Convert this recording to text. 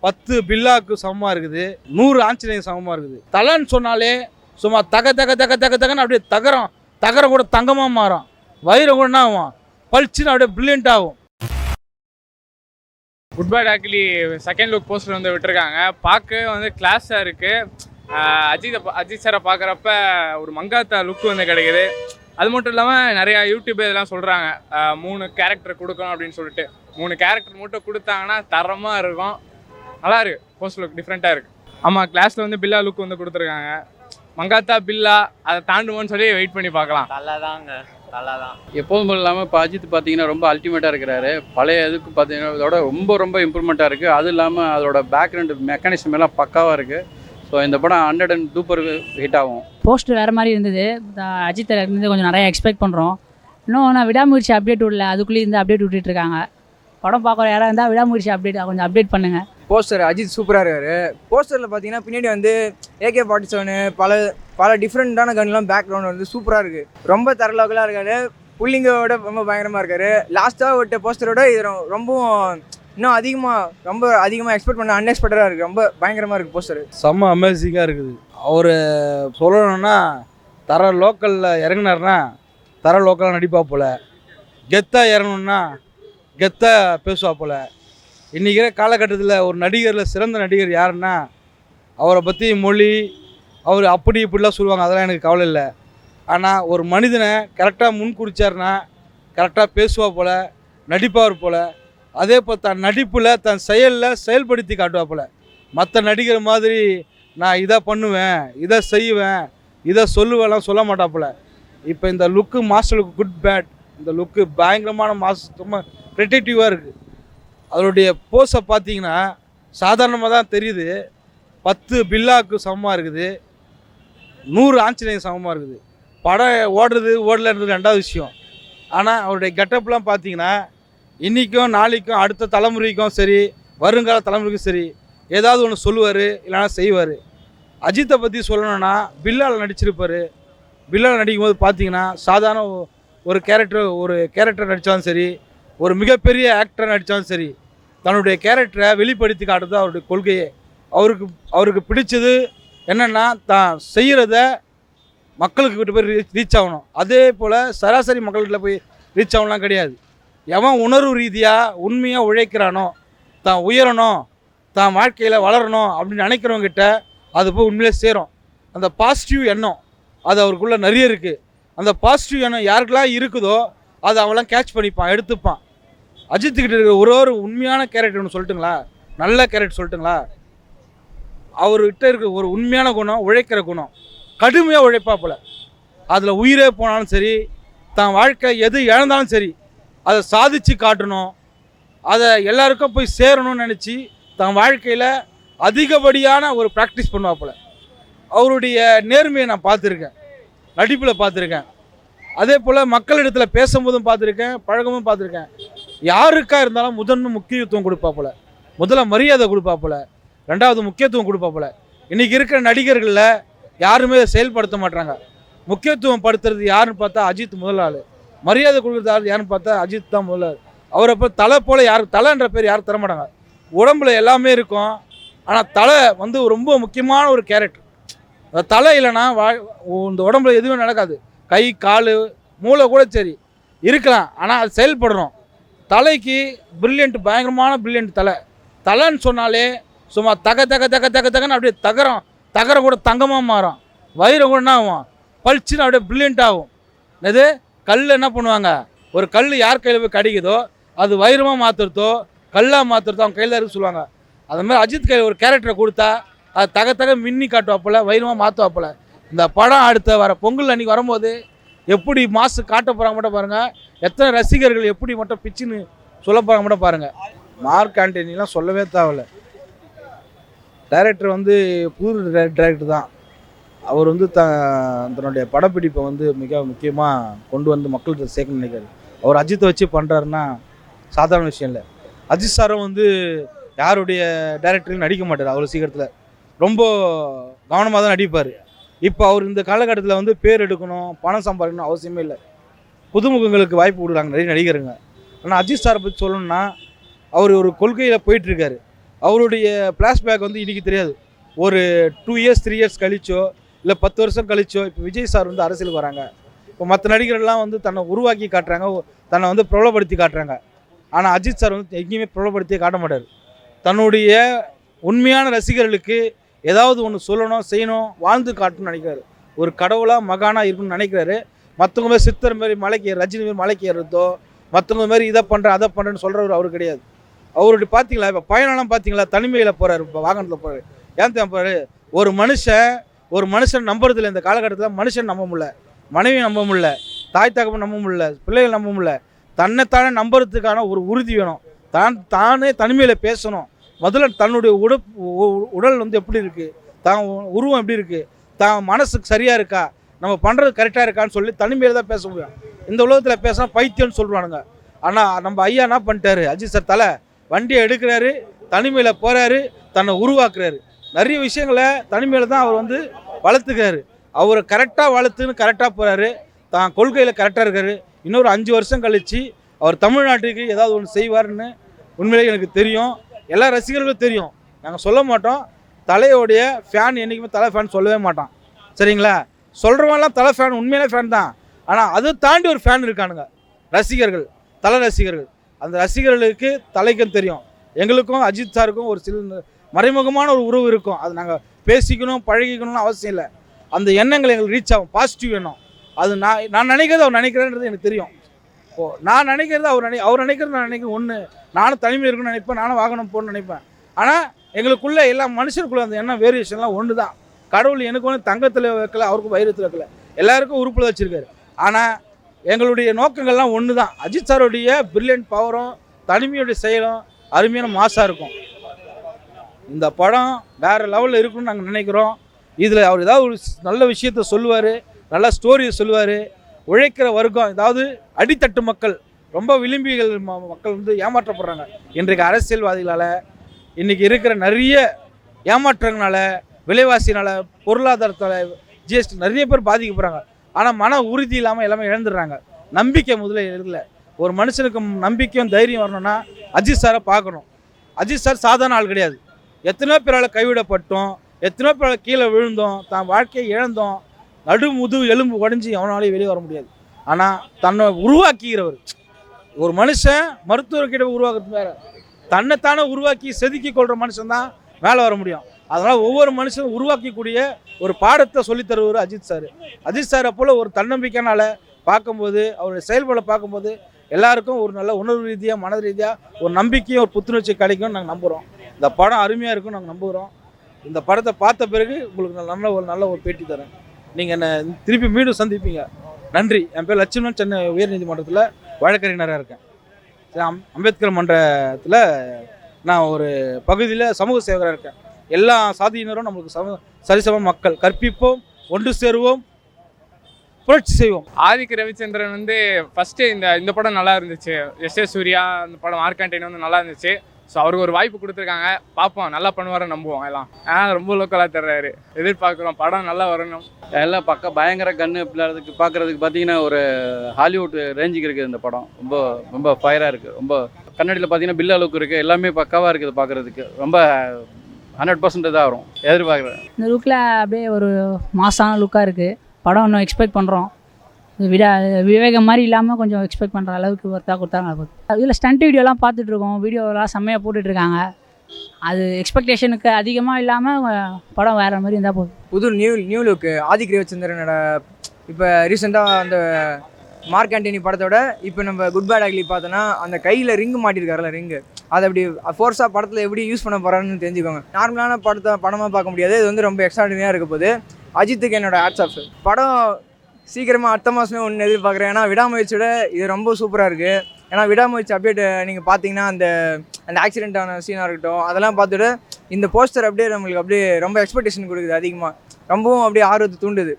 10 பில்லாவுக்கு சமமாக இருக்குது, 100 ஆஞ்சநேயர் சமமாக இருக்குது. தலைன்னு சொன்னாலே சும்மா தகன்னு அப்படியே தகரம் கூட தங்கமாக மாறும். வைரம் கூட என்ன ஆகும், பளிச்சுன்னு அப்படியே பிரில்லியண்ட் ஆகும். Good bad ugly second look poster வந்து விட்டுருக்காங்க. பார்க்க வந்து கிளாஸாக இருக்குது. அஜித் சாரை பார்க்குறப்ப ஒரு மங்காத்தா லுக் வந்து கிடைக்குது. அது மட்டும் இல்லாமல் நிறையா யூடியூப் இதெல்லாம் சொல்கிறாங்க 3 கேரக்டர் கொடுக்கணும் அப்படின்னு சொல்லிட்டு. 3 கேரக்டர் மட்டும் கொடுத்தாங்கன்னா தரமாக இருக்கும். நல்லா இருக்குது, போஸ்ட் லுக் டிஃப்ரெண்ட்டாக இருக்குது. ஆமாம், கிளாஸில் வந்து பில்லா லுக் வந்து கொடுத்துருக்காங்க. மங்காத்தா பில்லா அதை தாண்டுவோன்னு சொல்லி வெயிட் பண்ணி பார்க்கலாம். நல்லா தான் எப்போதும் இல்லாமல் இப்போ அஜித் பார்த்தீங்கன்னா ரொம்ப அல்டிமேட்டாக இருக்கிறாரு. பழைய இதுக்கு பார்த்தீங்கன்னா இதோட ரொம்ப இம்ப்ரூவ்மெண்ட்டாக இருக்குது. அது இல்லாமல் அதோட பேக்ரவுண்டு மெக்கானிசம் எல்லாம் பக்காவாக இருக்குது. ஸோ இந்த படம் 100 ஹிட் ஆகும். போஸ்டர் வேறு மாதிரி இருந்தது. அஜித் இருந்து கொஞ்சம் நிறையா எக்ஸ்பெக்ட் பண்ணுறோம். இன்னும் நான் விடாமுயற்சி அப்டேட் விடல, அதுக்குள்ளேயே இந்த அப்டேட் விட்டுட்ருக்காங்க. படம் பார்க்குற யாராக இருந்தால் விடாமுயற்சி கொஞ்சம் அப்டேட் பண்ணுங்கள். போஸ்டர் அஜித் சூப்பராக இருக்காரு. போஸ்டரில் பார்த்தீங்கன்னா பின்னாடி வந்து AK-47 பல டிஃப்ரெண்ட்டான கன்லாம் பேக்ரவுண்ட் வந்து சூப்பராக இருக்குது. ரொம்ப தரலோக்கலாக இருக்காரு. புள்ளிங்கோட ரொம்ப பயங்கரமாக இருக்காரு. லாஸ்ட்டாக விட்ட போஸ்டரோட இது ரொம்பவும் இன்னும் அதிகமாக எக்ஸ்பெக்ட் பண்ண அன்எக்ஸ்பெக்டடாக இருக்குது. ரொம்ப பயங்கரமாக இருக்குது போஸ்டர். செம்ம அமேசிங்காக இருக்குது. அவர் சொல்லணும்னா தர லோக்கலில் இறங்கினார்னா தர லோக்கலாக நடிப்பா போல், கெத்தாக இறங்கணுன்னா கெத்தாக பேசுவா போல். இன்றைக்கி காலகட்டத்தில் ஒரு நடிகரில் சிறந்த நடிகர் யாருன்னா அவரை பற்றி மொழி அவர் அப்படி இப்படிலாம் சொல்லுவாங்க, அதெல்லாம் எனக்கு கவலை இல்லை. ஆனால் ஒரு மனிதனை கரெக்டாக முன்குறிச்சார்னா கரெக்டாக பேசுவா போல், நடிப்பார் போல். அதே போல் தன் நடிப்பில் தன் செயலில் செயல்படுத்தி காட்டுவா போல். மற்ற நடிகர் மாதிரி நான் இதை பண்ணுவேன், இதை செய்வேன், இதை சொல்லுவேலாம் சொல்ல மாட்டாப்புல. இப்போ இந்த லுக்கு மாஸ்டர் லுக்கு குட் பேட், இந்த லுக்கு பயங்கரமான ரொம்ப ப்ரெடிக்டிவாக இருக்குது. அதனுடைய போஸை பார்த்தீங்கன்னா சாதாரணமாக தான் தெரியுது. 10 பில்லாவுக்கு சமமாக இருக்குது, 100 ஆஞ்சநேயர் சமமாக இருக்குது. படம் ஓடலன்றது ரெண்டாவது விஷயம். ஆனால் அவருடைய கெட்டப்லாம் பார்த்தீங்கன்னா இன்றைக்கும் நாளைக்கும் அடுத்த தலைமுறைக்கும் சரி, வருங்கால தலைமுறைக்கும் சரி, ஏதாவது ஒன்று சொல்லுவார், இல்லைனா செய்வார். அஜித்தை பற்றி சொல்லணுன்னா பில்லால் நடிச்சிருப்பார். பில்லால் நடிக்கும்போது பார்த்தீங்கன்னா சாதாரண ஒரு கேரக்டர் நடித்தாலும் சரி, ஒரு மிகப்பெரிய ஆக்டர் நடித்தாலும் சரி, தன்னுடைய கேரக்டரை வெளிப்படுத்தி காட்டுறது அவருடைய கொள்கையே. அவருக்கு பிடிச்சது என்னென்னா தான் செய்கிறத மக்களுக்கு கிட்ட போய் ரீச் ஆகணும். அதே போல் சராசரி மக்கள்கிட்ட போய் ரீச் ஆகலாம் கிடையாது. எவன் உணர்வு ரீதியாக உண்மையாக உழைக்கிறானோ, தான் உயரணும், தான் வாழ்க்கையில் வளரணும் அப்படின்னு நினைக்கிறவங்கிட்ட அது போய் உண்மையிலே சேரும். அந்த பாசிட்டிவ் எண்ணம் அது அவருக்குள்ளே நிறைய இருக்குது. அந்த பாசிட்டிவ் எண்ணம் யாருக்கெல்லாம் இருக்குதோ அதை அவெல்லாம் கேட்ச் பண்ணிப்பான், எடுத்துப்பான். அஜித்துக்கிட்ட இருக்கிற ஒரு உண்மையான கேரக்டர் ஒன்று சொல்லட்டுங்களா, நல்ல கேரக்டர் சொல்லட்டுங்களா. அவர்கிட்ட இருக்கிற ஒரு உண்மையான குணம் உழைக்கிற குணம். கடுமையாக உழைப்பா போல். அதில் உயிரே போனாலும் சரி, தான் வாழ்க்கை எது இழந்தாலும் சரி, அதை சாதித்து காட்டணும், அதை எல்லாருக்கும் போய் சேரணும்னு நினச்சி தன் வாழ்க்கையில் அதிகப்படியான ஒரு ப்ராக்டிஸ் பண்ணுவா போல். அவருடைய நேர்மையை நான் பார்த்துருக்கேன், நடிப்பில் பார்த்துருக்கேன். அதே போல் மக்களிடத்தில் பேசும்போதும் பார்த்துருக்கேன், பழக்கமும் பார்த்துருக்கேன். யாருக்காக இருந்தாலும் முக்கியத்துவம் கொடுப்பா போல், முதல்ல மரியாதை கொடுப்பா போல், ரெண்டாவது முக்கியத்துவம் கொடுப்பா போல். இன்றைக்கி இருக்கிற நடிகர்களில் யாருமே செயல்படுத்த மாட்டாங்க. முக்கியத்துவம் படுத்துறது யாருன்னு பார்த்தா அஜித் முதல் ஆள், மரியாதை கொடுக்குறது யாருன்னு பார்த்தா அஜித் தான் முதல் ஆள். அவரை போய் தலை போல் தலைன்ற பேர் யாரும் தரமாட்டாங்க. உடம்புல எல்லாமே இருக்கும், ஆனால் தலை வந்து ரொம்ப முக்கியமான ஒரு கேரக்டர். அந்த தலை இல்லைன்னா இந்த உடம்புல எதுவுமே நடக்காது. கை கால் மூளை கூட சரி இருக்கலாம், ஆனால் அது செயல்படணும். தலைக்கு பயங்கரமான பிரில்லியண்ட் தலைன்னு சொன்னாலே சும்மா தகன்னு அப்படியே தகரம் கூட தங்கமாக மாறும். வைரம் கூட என்ன ஆகும், பளிச்சுன்னு அப்படியே பிரில்லியண்ட் ஆகும். இது கல் என்ன பண்ணுவாங்க, ஒரு கல் யார் கையில் போய் கிடைக்குதோ அது வைரமாக மாற்றுறதோ கல்லாக மாற்றுறதோ அவங்க கையில் இருக்கு சொல்லுவாங்க. அது மாதிரி அஜித் கையில் ஒரு கேரக்டரை கொடுத்தா அது மின்னி காட்டுவாப்பில், வைரமாக மாற்றுவாப்பில். இந்த படம் அடுத்த வர பொங்கல் அன்றைக்கி வரும்போது எப்படி மாசு காட்ட போகிறாங்க மட்டும் பாருங்கள். எத்தனை ரசிகர்கள் எப்படி மட்டும் பிச்சுன்னு சொல்ல போகிறாங்க மட்டும் பாருங்கள். மார்க் ஆண்டனிலாம் சொல்லவே தேவையில்லை. டைரக்டர் வந்து புது டைரக்டர் தான். அவர் வந்து தன்னுடைய படப்பிடிப்பை வந்து மிக முக்கியமாக கொண்டு வந்து மக்கள்கிட்ட சேர்க்கணும்னு நினைக்கிறார். அவர் அஜித்தை வச்சு பண்ணுறாருன்னா சாதாரண விஷயம் இல்லை. அஜித் சாரும் வந்து யாருடைய டைரக்டரையும் நடிக்க மாட்டார். அவ்வளோ சீக்கிரத்தில் ரொம்ப கவனமாக தான் நடிப்பார். இப்போ அவர் இந்த காலகட்டத்தில் வந்து பேர் எடுக்கணும், பணம் சம்பாதிக்கணும் அவசியமே இல்லை. புதுமுகங்களுக்கு வாய்ப்பு கொடுக்குறாங்க நிறைய நடிகருங்க. ஆனால் அஜித் சாரை பற்றி சொல்லணும்னா அவர் ஒரு கொள்கையில் போயிட்டுருக்காரு. அவருடைய ஃப்ளாஷ்பேக் வந்து இன்றைக்கி தெரியாது. ஒரு 2 இயர்ஸ் 3 இயர்ஸ் கழிச்சோ இல்லை 10 வருஷம் கழிச்சோ இப்போ விஜய் சார் வந்து அரசியலுக்கு வராங்க. இப்போ மற்ற நடிகர்கள்லாம் வந்து தன்னை உருவாக்கி காட்டுறாங்க, தன்னை வந்து பிரபலப்படுத்தி காட்டுறாங்க. ஆனால் அஜித் சார் வந்து எங்கேயுமே பிரபலப்படுத்தி காட்ட மாட்டார். தன்னுடைய உண்மையான ரசிகர்களுக்கு ஏதாவது ஒன்று சொல்லணும், செய்யணும், வாழ்ந்து காட்டணும்னு நினைக்கிறாரு. ஒரு கடவுளாக மகானாக இருக்கணும்னு நினைக்கிறாரு. மற்றவங்க மாதிரி சித்தர் மாதிரி மலைக்கு ரஜினி மாதிரி மலைக்கு ஏறுறதோ, மற்றவங்க மாதிரி இதை பண்ணுறேன் அதை பண்ணுறேன்னு சொல்கிறவர் அவர் கிடையாது. அவருடைய பார்த்தீங்களா இப்போ பயணம்லாம் பார்த்தீங்களா, தனிமையில் போகிறாரு, இப்போ வாகனத்தில் போகிறாரு. ஏன் தான் போகிறாரு? ஒரு மனுஷன் நம்புறதில்லை இந்த காலகட்டத்தில். மனுஷன் நம்ப முடியல, மனைவி நம்ப முடியல, தாய் தகப்பன் நம்ப முடியல, பிள்ளைகள் நம்ப முடியல. தன்னைத்தானே நம்புறதுக்கான ஒரு உறுதி வேணும். தானே தனிமையில் பேசணும். முதல்ல தன்னுடைய உடல் வந்து எப்படி இருக்குது, தான் உருவம் எப்படி இருக்குது, தான் மனசுக்கு சரியாக இருக்கா, நம்ம பண்ணுறது கரெக்டாக இருக்கான்னு சொல்லி தனிமையில் தான் பேச முடியும். இந்த உலகத்தில் பேசினா பைத்தியம்னு சொல்லுவானுங்க. ஆனால் நம்ம ஐயா என்ன பண்ணிட்டாரு, அஜித் சார் தலை வண்டியை எடுக்கிறாரு, தனிமையில் போகிறாரு, தன்னை உருவாக்குறாரு. நிறைய விஷயங்களை தனிமையில் தான் அவர் வந்து வளர்த்துக்கிறாரு. அவர் கரெக்டாக வளர்த்துன்னு கரெக்டாக போகிறாரு, தான் கொள்கையில் கரெக்டாக இருக்காரு. இன்னொரு 5 வருஷம் கழித்து அவர் தமிழ்நாட்டுக்கு ஏதாவது ஒன்று செய்வார்னு உண்மையிலேயே எனக்கு தெரியும், எல்லா ரசிகர்களுக்கும் தெரியும். நாங்கள் சொல்ல மாட்டோம். தலையோடைய ஃபேன் என்றைக்குமே தலை ஃபேன் சொல்லவே மாட்டான், சரிங்களா? சொல்கிறவங்களாம் தலை ஃபேன், உண்மையிலே ஃபேன் தான். ஆனால் அதை தாண்டி ஒரு ஃபேன் இருக்கானுங்க, ரசிகர்கள், தலை ரசிகர்கள். அந்த ரசிகர்களுக்கு தலைக்கும் தெரியும். எங்களுக்கும் அஜித் சாருக்கும் ஒரு சில மறைமுகமான ஒரு உறவு இருக்கும். அது நாங்கள் பேசிக்கணும் பழகிக்கணும்னு அவசியம் இல்லை. அந்த எண்ணங்கள் எங்களுக்கு ரீச் ஆகும், பாசிட்டிவ் எண்ணம். அது நான் நினைக்கிறது அவர் நினைக்கிறேன்றது எனக்கு தெரியும். நான் நினைக்கிறது அவர் நினைக்கிறது நான் நினைக்கிறேன் ஒன்று. நானும் தனிமையில் இருக்குன்னு நினைப்பேன், நானும் வாகனம் போகணும்னு நினைப்பேன். ஆனால் எங்களுக்குள்ளே எல்லா மனுஷனுக்குள்ளே அந்த எண்ணம் வேரியேஷன்லாம் ஒன்று தான். கடவுள் எனக்கு ஒன்று தங்கத்தில் வைக்கல, அவருக்கும் வைரத்தில் வைக்கல, எல்லாருக்கும் உறுப்பில் வச்சுருக்காரு. ஆனால் எங்களுடைய நோக்கங்கள்லாம் ஒன்று தான். அஜித் சாருடைய பிரில்லியன்ட் பவரும் தனிமையுடைய செயலும் அருமையான மாசாக இருக்கும். இந்த படம் வேறு லெவலில் இருக்குன்னு நாங்கள் நினைக்கிறோம். இதில் அவர் ஏதாவது ஒரு நல்ல விஷயத்த சொல்லுவார், நல்ல ஸ்டோரியை சொல்லுவார். உழைக்கிற வர்க்கம், ஏதாவது அடித்தட்டு மக்கள், ரொம்ப விளிம்பிகள் மக்கள் வந்து ஏமாற்றப்படுறாங்க இன்றைக்கு அரசியல்வாதிகளால். இன்றைக்கி இருக்கிற நிறைய ஏமாற்றங்களால், விலைவாசினால், பொருளாதாரத்தால், ஜிஎஸ்டி நிறைய பேர் பாதிக்கப்படுறாங்க. ஆனால் மன உறுதி இல்லாமல் எல்லாமே இழந்துடுறாங்க. நம்பிக்கை முதல்ல இல்லை. ஒரு மனுஷனுக்கு நம்பிக்கையும் தைரியம் வரணும்னா அஜித் சாரை பார்க்கணும். அஜித் சார் சாதாரண ஆள் கிடையாது. எத்தனையோ பேரால் கைவிடப்பட்டோம், எத்தனையோ பேரால் கீழே விழுந்தோம், தான் வாழ்க்கையை இழந்தோம், முதுகு எலும்பு உடஞ்சி எவனாலையும் வெளியே வர முடியாது. ஆனால் தன்னை உருவாக்கிக்கிறவர் ஒரு மனுஷன். மருத்துவர்கிட்ட உருவாக்குறது வேறு, தன்னைத்தானே உருவாக்கி செதுக்கி கொள்கிற மனுஷன் தான் மேலே வர முடியும். அதனால் ஒவ்வொரு மனுஷனும் உருவாக்கக்கூடிய ஒரு பாடத்தை சொல்லித்தருவார் அஜித் சார். அஜித் சாரை போல் ஒரு தன்னம்பிக்கைனால பார்க்கும்போது, அவருடைய செயல்பாடை பார்க்கும்போது எல்லாருக்கும் ஒரு நல்ல உணர்வு ரீதியாக, மன ரீதியாக ஒரு நம்பிக்கையும் ஒரு புத்துணர்ச்சி கிடைக்கும்னு நாங்கள் நம்புகிறோம். இந்த படம் அருமையாக இருக்கும்னு நாங்கள் நம்புகிறோம். இந்த படத்தை பார்த்த பிறகு உங்களுக்கு நல்ல ஒரு பேட்டி தரேன். நீங்கள் என்னை திருப்பி மீண்டும் சந்திப்பீங்க. நன்றி. என் பேர் லட்சுமணன், சென்னை உயர்நீதிமன்றத்தில் வழக்கறிஞராக இருக்கேன். அம்பேத்கர் மன்றத்தில் நான் ஒரு பகுதியில் சமூக சேவகராக இருக்கேன். எல்லா சாதியினரும் நம்மளுக்கு சரிசம மக்கள். கற்பிப்போம், ஒன்று சேருவோம், புரட்சி செய்வோம். ஆதிக்கு ரவிச்சந்திரன் வந்து ஃபஸ்ட்டு இந்த படம் நல்லா இருந்துச்சு. சூர்யா அந்த படம் மார்க்கண்டேன் வந்து நல்லா இருந்துச்சு. ஸோ அவருக்கு ஒரு வாய்ப்பு கொடுத்துருக்காங்க, பார்ப்போம், நல்லா பண்ணுவார் நம்புவோம். எல்லாம் ரொம்ப லோக்கலாக தர்றாரு, எதிர்பார்க்குறோம். படம் நல்லா வரணும். எல்லாம் பயங்கர கன்று பிள்ளைறதுக்கு பார்க்குறதுக்கு பார்த்தீங்கன்னா ஒரு ஹாலிவுட் ரேஞ்சுக்கு இருக்குது இந்த படம். ரொம்ப ரொம்ப ஃபயராக இருக்குது. ரொம்ப கன்னடியில் பார்த்தீங்கன்னா பில் அளவுக்கு இருக்குது. எல்லாமே பக்காவாக இருக்குது பார்க்குறதுக்கு. ரொம்ப 100% தான் வரும் எதிர்பார்க்குறேன். இந்த லுக்கில் அப்படியே ஒரு மாசான லுக்காக இருக்குது. படம் இன்னும் எக்ஸ்பெக்ட் பண்ணுறோம். விவேகம் மாதிரி இல்லாமல் கொஞ்சம் எக்ஸ்பெக்ட் பண்ணுற அளவுக்கு கொடுத்தாங்க. இதில் ஸ்டண்ட் வீடியோலாம் பார்த்துட்ருக்கோம், வீடியோலாம் செம்மையாக போட்டுட்ருக்காங்க. அது எக்ஸ்பெக்டேஷனுக்கு அதிகமாக இல்லாமல் படம் வேறு மாதிரி இருந்தால் போதும். புது நியூ லுக்கு ஆதிக் ரவிச்சந்திரனோட. இப்போ ரீசெண்டாக அந்த மார்க் ஆண்டனி படத்தோட இப்போ நம்ம குட் பேட் அக்லி பார்த்தோன்னா அந்த கையில் ரிங்கு மாட்டியிருக்காருல, ரிங்கு அதை அப்படி ஃபோர்ஸாக படத்தில் எப்படி யூஸ் பண்ண போகிறான்னு தெரிஞ்சுக்கோங்க. நார்மலான படமாக பார்க்க முடியாது. இது வந்து ரொம்ப எக்ஸ்ட்ராடினரியாக இருக்க போது. அஜித்துக்கு என்னோட ஹேட்ஸ் ஆஃப். படம் சீக்கிரமாக அடுத்த மாதமே ஒன்று எதிர்பார்க்குறேன். ஏன்னா விடாமுயற்சியோட இது ரொம்ப சூப்பராக இருக்குது. ஏன்னா விடாமுயற்சி அப்டேட் நீங்கள் பார்த்தீங்கன்னா அந்த ஆக்சிடென்ட்டான சீனாக இருக்கட்டும், அதெல்லாம் பார்த்துட்டு இந்த போஸ்டர் அப்படியே நம்மளுக்கு அப்படியே ரொம்ப எக்ஸ்பெக்டேஷன் கொடுக்குது அதிகமாக. ரொம்பவும் அப்படியே ஆர்வத்தை தூண்டுது.